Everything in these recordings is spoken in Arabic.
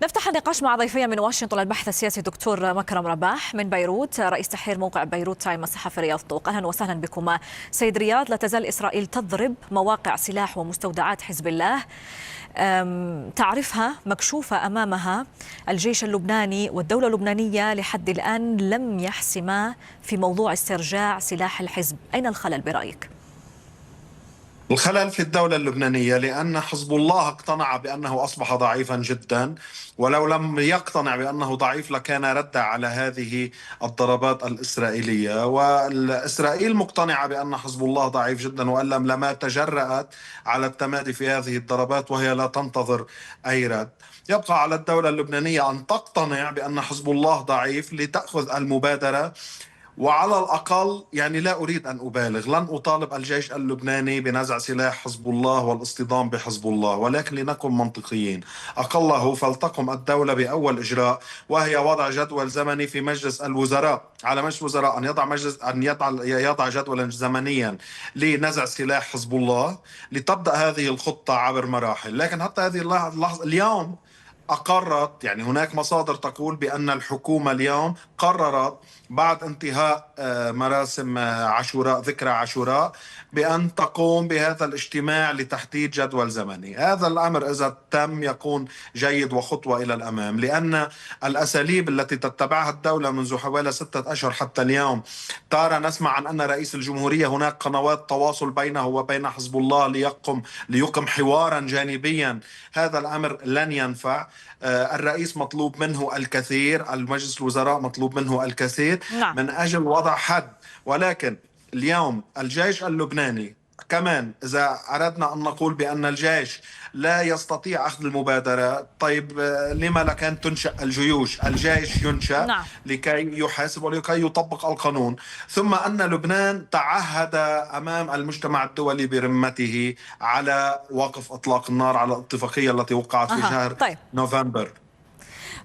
نفتح النقاش مع ضيفي من واشنطن الباحث السياسي دكتور مكرم رباح من بيروت، رئيس تحرير موقع بيروت تايم الصحفي رياض طوق. أهلا وسهلا بكما. سيد رياض، لا تزال إسرائيل تضرب مواقع سلاح ومستودعات حزب الله تعرفها مكشوفة أمامها. الجيش اللبناني والدولة اللبنانية لحد الآن لم يحسما في موضوع استرجاع سلاح الحزب. أين الخلل برأيك؟ الخلل في الدولة اللبنانية، لأن حزب الله اقتنع بأنه أصبح ضعيفا جدا، ولو لم يقتنع بأنه ضعيف لكان رد على هذه الضربات الإسرائيلية. والإسرائيل مقتنعة بأن حزب الله ضعيف جدا، وإن لما تجرأت على التمادي في هذه الضربات وهي لا تنتظر أي رد. يبقى على الدولة اللبنانية أن تقتنع بأن حزب الله ضعيف لتأخذ المبادرة. وعلى الأقل لا أريد أن أبالغ، لن أطالب الجيش اللبناني بنزع سلاح حزب الله والاصطدام بحزب الله، ولكن لنكن منطقيين. أقله فلتقم الدولة بأول إجراء، وهي وضع جدول زمني في مجلس الوزراء، على مجلس الوزراء أن يضع جدولا زمنيا لنزع سلاح حزب الله، لتبدأ هذه الخطة عبر مراحل. لكن حتى هذه اللحظة اليوم أقرت، هناك مصادر تقول بأن الحكومة اليوم قررت بعد انتهاء مراسم عاشوراء، ذكرى عاشوراء، بأن تقوم بهذا الاجتماع لتحديد جدول زمني. هذا الأمر إذا تم يكون جيد وخطوة إلى الأمام، لأن الأساليب التي تتبعها الدولة منذ حوالي 6 أشهر حتى اليوم، تارة نسمع عن أن رئيس الجمهورية هناك قنوات تواصل بينه وبين حزب الله ليقم حوارا جانبيا. هذا الأمر لن ينفع. الرئيس مطلوب منه الكثير، المجلس الوزراء مطلوب منه الكثير نعم. من أجل وضع حد. ولكن اليوم الجيش اللبناني كمان، إذا أردنا أن نقول بأن الجيش لا يستطيع أخذ المبادرة، طيب لما لكان تنشأ الجيوش؟ الجيش ينشأ نعم. لكي يحاسب ولكي يطبق القانون. ثم أن لبنان تعهد أمام المجتمع الدولي برمته على وقف إطلاق النار، على الاتفاقية التي وقعت في شهر طيب. نوفمبر.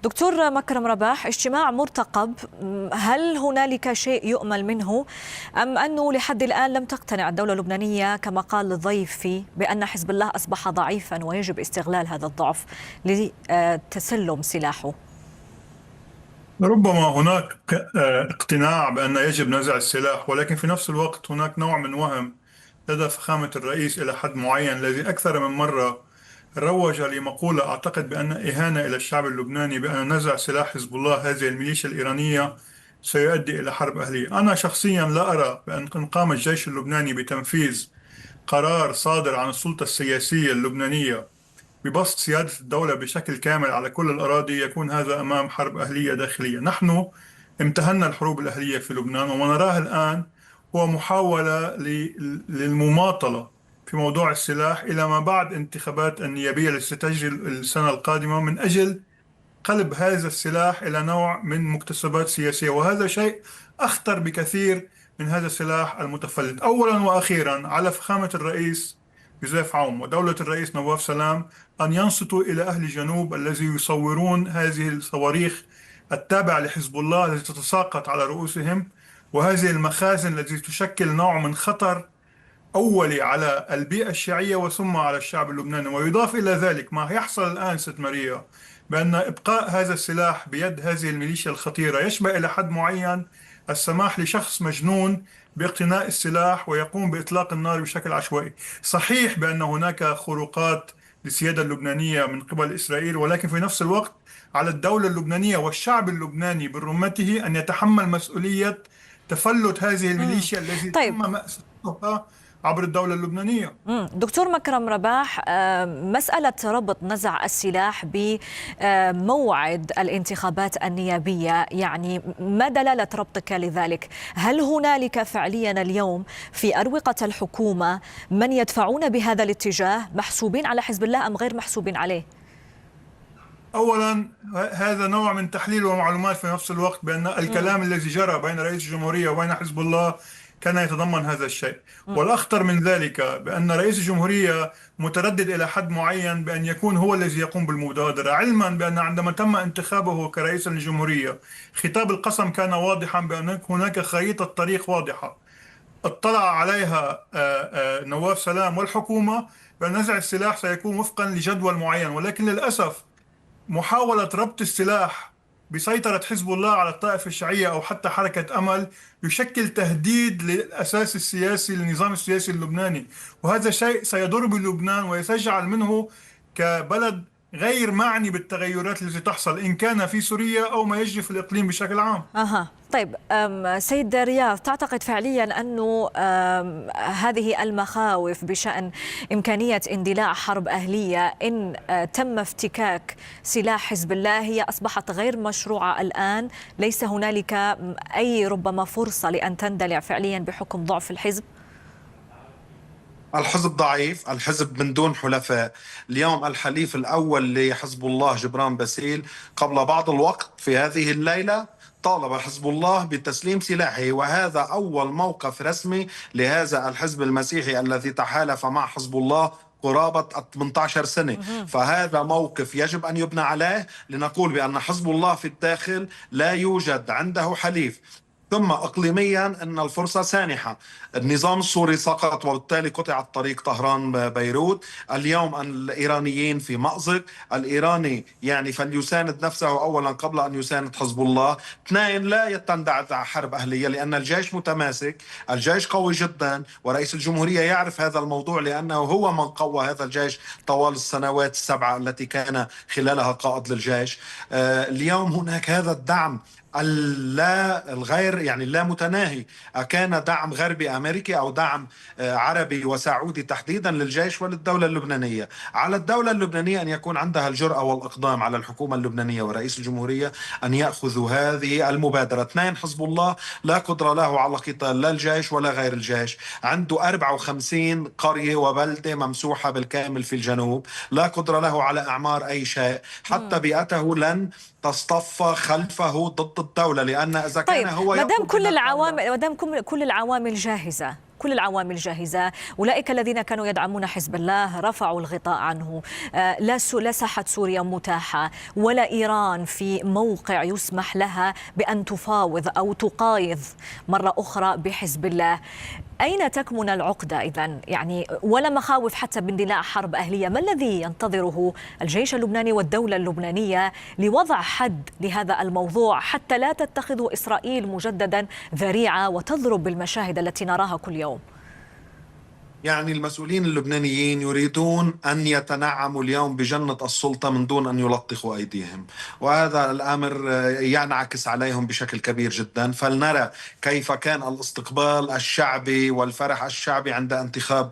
دكتور مكرم رباح، اجتماع مرتقب، هل هنالك شيء يؤمل منه أم أنه لحد الآن لم تقتنع الدولة اللبنانية كما قال ضيفي بأن حزب الله أصبح ضعيفا ويجب استغلال هذا الضعف لتسلم سلاحه؟ ربما هناك اقتناع بأن يجب نزع السلاح، ولكن في نفس الوقت هناك نوع من وهم لدى فخامة الرئيس إلى حد معين، الذي أكثر من مرة روج لمقولة أعتقد بأن إهانة إلى الشعب اللبناني، بأن نزع سلاح حزب الله هذه الميليشيا الإيرانية سيؤدي إلى حرب أهلية. أنا شخصيا لا أرى بأن قام الجيش اللبناني بتنفيذ قرار صادر عن السلطة السياسية اللبنانية ببسط سيادة الدولة بشكل كامل على كل الأراضي يكون هذا أمام حرب أهلية داخلية. نحن امتهنا الحروب الأهلية في لبنان، وما نراه الآن هو محاولة للمماطلة في موضوع السلاح إلى ما بعد انتخابات النيابية التي ستجري السنة القادمة، من أجل قلب هذا السلاح إلى نوع من مكتسبات سياسية، وهذا شيء أخطر بكثير من هذا السلاح المتفلت. أولا وأخيرا على فخامة الرئيس جوزيف عون ودولة الرئيس نواف سلام أن ينصتوا إلى أهل الجنوب الذي يصورون هذه الصواريخ التابعة لحزب الله التي تتساقط على رؤوسهم، وهذه المخازن التي تشكل نوع من خطر أولي على البيئة الشيعية وثم على الشعب اللبناني. ويضاف إلى ذلك ما يحصل الآن ست ماريا، بأن إبقاء هذا السلاح بيد هذه الميليشيا الخطيرة يشبه إلى حد معين السماح لشخص مجنون باقتناء السلاح ويقوم بإطلاق النار بشكل عشوائي. صحيح بأن هناك خروقات للسيادة اللبنانية من قبل إسرائيل، ولكن في نفس الوقت على الدولة اللبنانية والشعب اللبناني برمته أن يتحمل مسؤولية تفلت هذه الميليشيا التي طيب. تم مأساتها عبر الدولة اللبنانية. دكتور مكرم رباح، مسألة ربط نزع السلاح بموعد الانتخابات النيابية، ما دلالة ربطك لذلك؟ هل هنالك فعليا اليوم في أروقة الحكومة من يدفعون بهذا الاتجاه، محسوبين على حزب الله أم غير محسوبين عليه؟ أولا هذا نوع من تحليل ومعلومات في نفس الوقت، بأن الكلام الذي جرى بين رئيس الجمهورية وبين حزب الله كان يتضمن هذا الشيء. والأخطر من ذلك بأن رئيس الجمهورية متردد إلى حد معين بأن يكون هو الذي يقوم بالمبادرة، علما بأن عندما تم انتخابه كرئيس للجمهورية خطاب القسم كان واضحا بأن هناك خريطة طريق واضحة اطلع عليها نواف سلام والحكومة، بأن نزع السلاح سيكون وفقا لجدول معين. ولكن للأسف محاولة ربط السلاح بسيطرة حزب الله على الطائفة الشيعية أو حتى حركة أمل يشكل تهديد للأساس السياسي للنظام السياسي اللبناني، وهذا شيء سيضر بلبنان ويجعل منه كبلد غير معني بالتغيرات التي تحصل إن كان في سوريا أو ما يجري في الإقليم بشكل عام. طيب سيد رياض، تعتقد فعليا أنه هذه المخاوف بشأن إمكانية اندلاع حرب أهلية إن تم افتكاك سلاح حزب الله هي أصبحت غير مشروعة الآن؟ ليس هنالك أي ربما فرصة لأن تندلع فعليا بحكم ضعف الحزب؟ الحزب ضعيف، الحزب من دون حلفاء. اليوم الحليف الأول لحزب الله جبران باسيل قبل بعض الوقت في هذه الليلة طالب حزب الله بتسليم سلاحه، وهذا أول موقف رسمي لهذا الحزب المسيحي الذي تحالف مع حزب الله قرابة 18 سنة. فهذا موقف يجب أن يبنى عليه لنقول بأن حزب الله في الداخل لا يوجد عنده حليف. ثم إقليميا أن الفرصة سانحة، النظام السوري سقط وبالتالي قطعت طريق طهران بيروت. اليوم الإيرانيين في مأزق، الإيراني يعني فليساند نفسه أولا قبل أن يساند حزب الله. اثنين، لا يتندع حرب أهلية لأن الجيش متماسك، الجيش قوي جدا، ورئيس الجمهورية يعرف هذا الموضوع لأنه هو من قوى هذا الجيش طوال السنوات السبعة التي كان خلالها قائد للجيش. اليوم هناك هذا الدعم الغير يعني لا متناهي، كان دعم غربي أمريكي أو دعم عربي وسعودي تحديدا للجيش وللدولة اللبنانية. على الدولة اللبنانية أن يكون عندها الجرأة والإقدام، على الحكومة اللبنانية ورئيس الجمهورية أن يأخذوا هذه المبادرة. اثنين، حزب الله لا قدرة له على قتال لا الجيش ولا غير الجيش، عنده 54 قرية وبلدة ممسوحة بالكامل في الجنوب، لا قدرة له على إعمار أي شيء، حتى بيئته لن تصطف خلفه ضد الدولة، لأن إذا كان هو مدام كل العوامل جاهزة، كل العوامل جاهزة، أولئك الذين كانوا يدعمون حزب الله رفعوا الغطاء عنه، لا ساحة سوريا متاحة ولا إيران في موقع يسمح لها بأن تفاوض أو تقايض مرة أخرى بحزب الله. أين تكمن العقدة إذن؟ يعني ولا مخاوف حتى باندلاع حرب أهلية. ما الذي ينتظره الجيش اللبناني والدولة اللبنانية لوضع حد لهذا الموضوع حتى لا تتخذ إسرائيل مجددا ذريعة وتضرب بالمشاهد التي نراها كل يوم؟ يعني المسؤولين اللبنانيين يريدون أن يتنعموا اليوم بجنة السلطة من دون أن يلطخوا أيديهم، وهذا الأمر ينعكس عليهم بشكل كبير جدا. فلنرى كيف كان الاستقبال الشعبي والفرح الشعبي عند انتخاب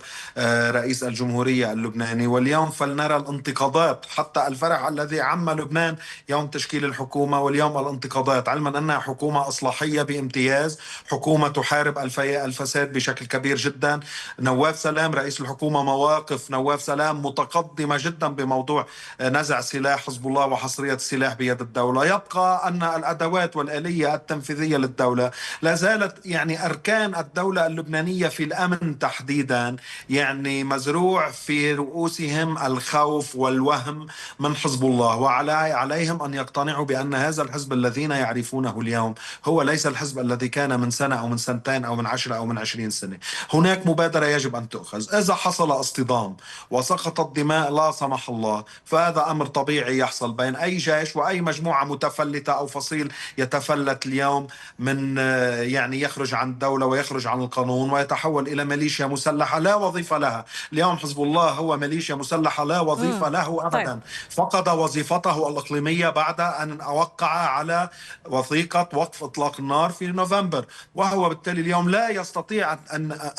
رئيس الجمهورية اللبناني، واليوم فلنرى الانتقادات، حتى الفرح الذي عم لبنان يوم تشكيل الحكومة واليوم الانتقادات، علما أنها حكومة إصلاحية بامتياز، حكومة تحارب الفساد بشكل كبير جدا. نواف سلام رئيس الحكومة، مواقف نواف سلام متقدمة جدا بموضوع نزع سلاح حزب الله وحصرية السلاح بيد الدولة. يبقى أن الأدوات والآلية التنفيذية للدولة لا زالت، يعني أركان الدولة اللبنانية في الأمن تحديدا يعني مزروع في رؤوسهم الخوف والوهم من حزب الله، وعليهم أن يقتنعوا بأن هذا الحزب الذين يعرفونه اليوم هو ليس الحزب الذي كان من سنة أو من سنتين أو من 10 أو من 20 سنة. هناك مبادرة يجب أن تؤخذ. إذا حصل اصطدام وسقطت دماء لا سمح الله، فهذا أمر طبيعي يحصل بين أي جيش وأي مجموعة متفلتة أو فصيل يتفلت اليوم من يعني يخرج عن الدولة ويخرج عن القانون ويتحول إلى ميليشيا مسلحة لا وظيفة لها. اليوم حزب الله هو ميليشيا مسلحة لا وظيفة له أبدا. طيب. فقد وظيفته الإقليمية بعد أن وقع على وثيقة وقف إطلاق النار في نوفمبر، وهو بالتالي اليوم لا يستطيع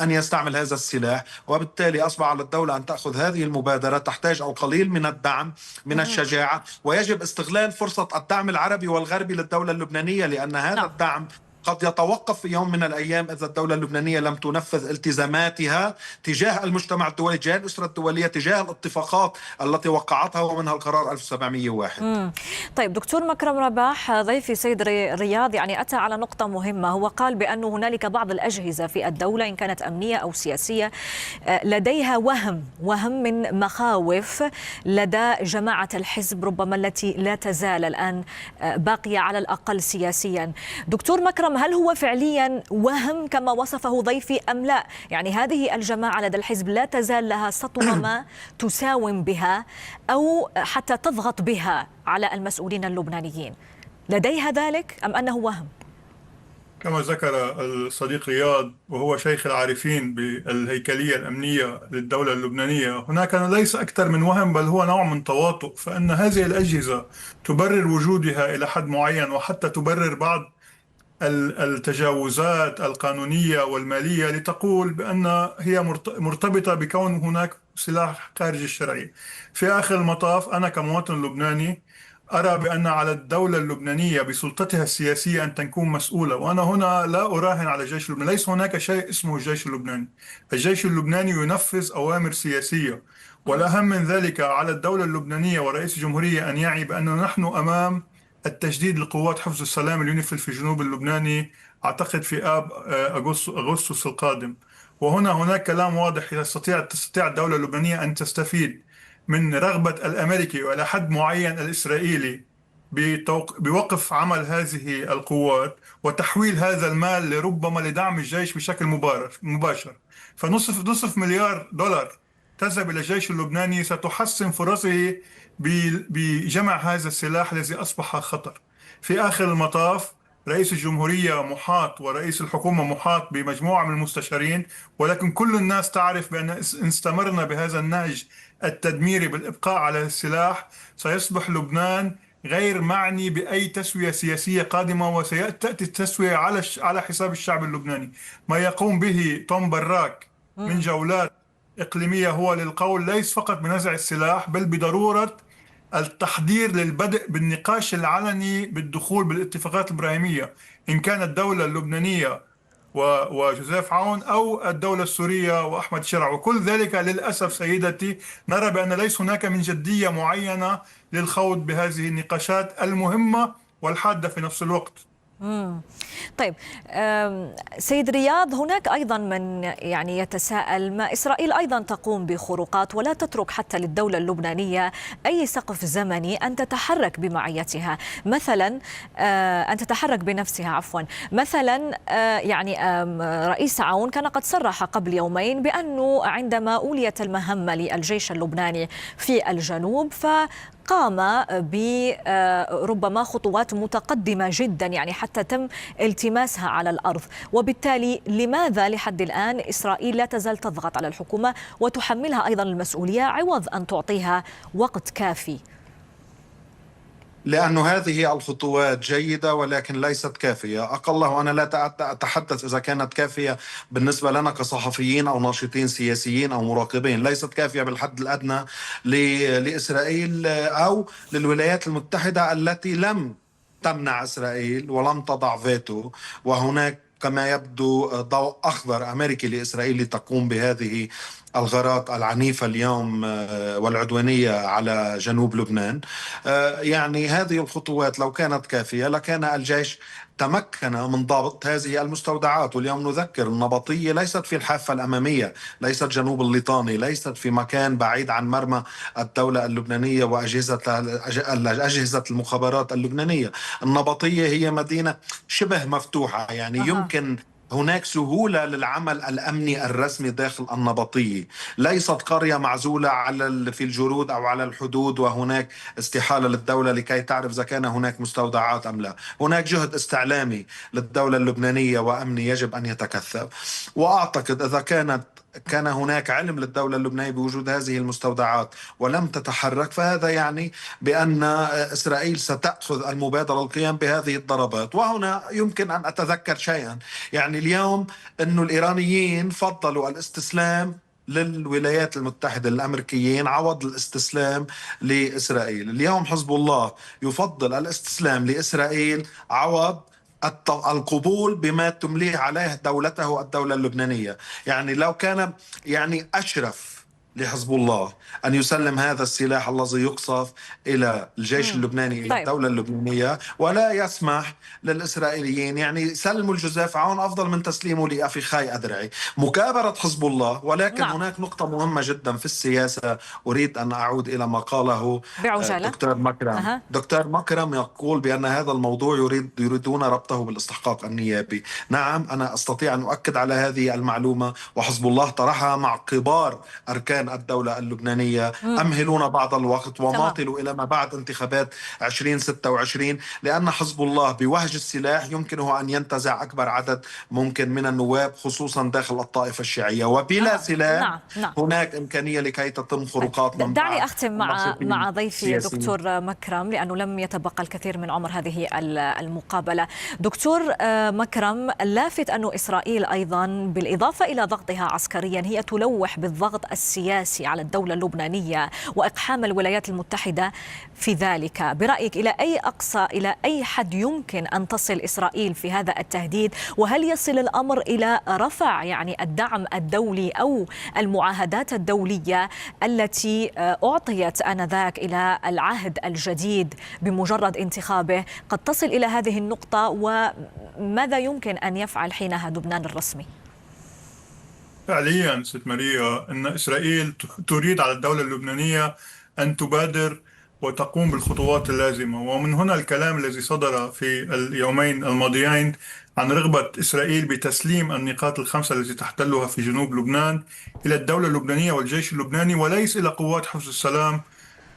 أن يستعمل هذا السلاح، وبالتالي أصبح على الدولة أن تأخذ هذه المبادرة. تحتاج القليل من الدعم، من الشجاعة، ويجب استغلال فرصة الدعم العربي والغربي للدولة اللبنانية، لأن هذا الدعم قد يتوقف في يوم من الأيام إذا الدولة اللبنانية لم تنفذ التزاماتها تجاه المجتمع الدولي، تجاه الأسرة الدولية، تجاه الاتفاقات التي وقعتها ومنها القرار 1701. طيب دكتور مكرم رباح، ضيفي سيد رياض يعني أتى على نقطة مهمة. هو قال بأن هنالك بعض الأجهزة في الدولة إن كانت أمنية أو سياسية لديها وهم من مخاوف لدى جماعة الحزب ربما التي لا تزال الآن باقية على الأقل سياسيا. دكتور مكرم عصام، هل هو فعليا وهم كما وصفه ضيفي أم لا؟ يعني هذه الجماعة لدى الحزب لا تزال لها سطوة ما تساوم بها أو حتى تضغط بها على المسؤولين اللبنانيين، لديها ذلك أم أنه وهم؟ كما ذكر الصديق رياض وهو شيخ العارفين بالهيكلية الأمنية للدولة اللبنانية، هناك ليس أكثر من وهم بل هو نوع من تواطؤ. فإن هذه الأجهزة تبرر وجودها إلى حد معين، وحتى تبرر بعض التجاوزات القانونية والمالية لتقول بأن هي مرتبطة بكون هناك سلاح خارج الشرعي. في آخر المطاف أنا كمواطن لبناني أرى بأن على الدولة اللبنانية بسلطتها السياسية أن تكون مسؤولة، وأنا هنا لا أراهن على الجيش اللبناني. ليس هناك شيء اسمه الجيش اللبناني. الجيش اللبناني ينفذ أوامر سياسية، والأهم من ذلك على الدولة اللبنانية ورئيس الجمهورية أن يعي بأننا نحن أمام التجديد لقوات حفظ السلام اليونيفيل في الجنوب اللبناني، أعتقد في آب أغسطس القادم. وهنا هناك كلام واضح. تستطيع الدولة اللبنانية أن تستفيد من رغبة الأمريكي وإلى حد معين الإسرائيلي بوقف عمل هذه القوات وتحويل هذا المال لربما لدعم الجيش بشكل مباشر. فنصف مليار دولار تذهب إلى الجيش اللبناني ستحسن فرصه بجمع هذا السلاح الذي أصبح خطر. في آخر المطاف رئيس الجمهورية محاط ورئيس الحكومة محاط بمجموعة من المستشارين، ولكن كل الناس تعرف بأن إن استمرنا بهذا النهج التدميري بالإبقاء على السلاح سيصبح لبنان غير معني بأي تسوية سياسية قادمة، وسيأتي التسوية على حساب الشعب اللبناني. ما يقوم به توم براك من جولات إقليمية هو للقول ليس فقط بنزع السلاح بل بضرورة التحضير للبدء بالنقاش العلني بالدخول بالاتفاقات الإبراهيمية، إن كانت الدولة اللبنانية وجوزيف عون أو الدولة السورية وأحمد شرع. وكل ذلك للأسف سيدتي نرى بأن ليس هناك من جدية معينة للخوض بهذه النقاشات المهمة والحادة في نفس الوقت. طيب سيد رياض، هناك أيضا من يعني يتساءل، ما إسرائيل أيضا تقوم بخروقات ولا تترك حتى للدولة اللبنانية أي سقف زمني أن تتحرك بمعيتها، مثلا أن تتحرك بنفسها عفوا. مثلا يعني رئيس عون كان قد صرح قبل يومين بأنه عندما أوليت المهمة للجيش اللبناني في الجنوب قام بربما خطوات متقدمة جدا، يعني حتى تم التماسها على الأرض. وبالتالي لماذا لحد الآن إسرائيل لا تزال تضغط على الحكومة وتحملها أيضا المسؤولية عوض أن تعطيها وقت كافي؟ لأن هذه الخطوات جيدة ولكن ليست كافية. أقله أنا لا أتحدث إذا كانت كافية بالنسبة لنا كصحفيين أو ناشطين سياسيين أو مراقبين، ليست كافية بالحد الأدنى لإسرائيل أو للولايات المتحدة التي لم تمنع إسرائيل ولم تضع فيتو. وهناك كما يبدو ضوء أخضر أمريكي لإسرائيل لتقوم بهذه الغارات العنيفة اليوم والعدوانية على جنوب لبنان. يعني هذه الخطوات لو كانت كافية لكان الجيش تمكن من ضبط هذه المستودعات. واليوم نذكر النبطية ليست في الحافة الأمامية، ليست جنوب الليطاني، ليست في مكان بعيد عن مرمى الدولة اللبنانية وأجهزة المخابرات اللبنانية. النبطية هي مدينة شبه مفتوحة، يعني يمكن هناك سهولة للعمل الأمني الرسمي داخل النبطية، ليست قرية معزولة في الجرود أو على الحدود وهناك استحالة للدولة لكي تعرف إذا كان هناك مستودعات أم لا. هناك جهد استعلامي للدولة اللبنانية وأمني يجب أن يتكثف. وأعتقد إذا كان هناك علم للدولة اللبنانية بوجود هذه المستودعات ولم تتحرك، فهذا يعني بأن إسرائيل ستأخذ المبادرة للقيام بهذه الضربات. وهنا يمكن أن أتذكر شيئا، يعني اليوم أن الإيرانيين فضلوا الاستسلام للولايات المتحدة الأمريكيين عوض الاستسلام لإسرائيل. اليوم حزب الله يفضل الاستسلام لإسرائيل عوض القبول بما تمليه عليه دولته الدولة اللبنانية. يعني لو كان يعني أشرف لحزب الله أن يسلم هذا السلاح الذي يقصف إلى الجيش اللبناني، إلى طيب. الدولة اللبنانية، ولا يسمح للإسرائيليين، يعني سلموا الجزاف عون أفضل من تسليمه لأخيخاي أدرعي. مكابرة حزب الله. ولكن نعم. هناك نقطة مهمة جدا في السياسة، أريد أن أعود إلى ما قاله بعجالة. دكتور مكرم. أها. دكتور مكرم يقول بأن هذا الموضوع يريدون ربطه بالاستحقاق النيابي. نعم، أنا أستطيع أن أؤكد على هذه المعلومة، وحزب الله طرحها مع كبار أركان الدولة اللبنانية. أمهلونا بعض الوقت تمام. وماطلوا إلى ما بعد انتخابات 2026، لأن حزب الله بوهج السلاح يمكنه أن ينتزع أكبر عدد ممكن من النواب، خصوصا داخل الطائفة الشيعية. وبلا سلاح نعم. نعم. هناك إمكانية لكي تتم خروقات من دعني بعض أختم مع ضيفي السياسيين. دكتور مكرم، لأنه لم يتبقى الكثير من عمر هذه المقابلة. دكتور مكرم، لافت أن إسرائيل أيضا بالإضافة إلى ضغطها عسكريا هي تلوح بالضغط السياسي على الدولة اللبنانية وإقحام الولايات المتحدة في ذلك. برأيك إلى أي أقصى، إلى أي حد يمكن أن تصل إسرائيل في هذا التهديد؟ وهل يصل الأمر إلى رفع يعني الدعم الدولي أو المعاهدات الدولية التي أعطيت آنذاك إلى العهد الجديد بمجرد انتخابه، قد تصل إلى هذه النقطة؟ وماذا يمكن أن يفعل حينها لبنان الرسمي؟ فعليا ست ماريا، أن إسرائيل تريد على الدولة اللبنانية أن تبادر وتقوم بالخطوات اللازمة. ومن هنا الكلام الذي صدر في اليومين الماضيين عن رغبة إسرائيل بتسليم النقاط الخمسة التي تحتلها في جنوب لبنان إلى الدولة اللبنانية والجيش اللبناني، وليس إلى قوات حفظ السلام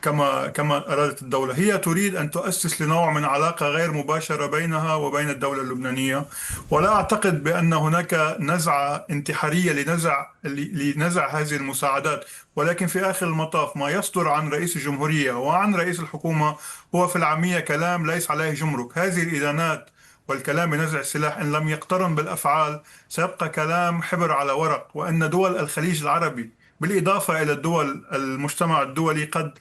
كما أرادت الدولة. هي تريد أن تؤسس لنوع من علاقة غير مباشرة بينها وبين الدولة اللبنانية. ولا أعتقد بأن هناك نزعة انتحارية لنزع هذه المساعدات، ولكن في آخر المطاف ما يصدر عن رئيس الجمهورية وعن رئيس الحكومة هو في العامية كلام ليس عليه جمرك. هذه الإدانات والكلام بنزع السلاح إن لم يقترن بالأفعال سيبقى كلام حبر على ورق. وأن دول الخليج العربي بالإضافة إلى الدول المجتمع الدولي قد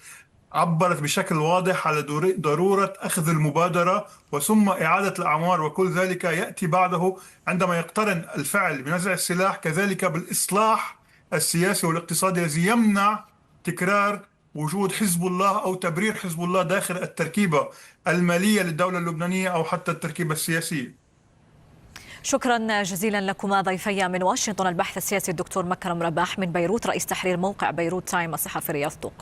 عبرت بشكل واضح على ضرورة أخذ المبادرة وثم إعادة الأعمار، وكل ذلك يأتي بعده عندما يقترن الفعل بنزع السلاح كذلك بالإصلاح السياسي والاقتصادي الذي يمنع تكرار وجود حزب الله أو تبرير حزب الله داخل التركيبة المالية للدولة اللبنانية أو حتى التركيبة السياسية. شكرا جزيلا لكما ضيفي من واشنطن الباحث السياسي الدكتور مكرم رباح، من بيروت رئيس تحرير موقع بيروت تايم الصحفي رياض طوق.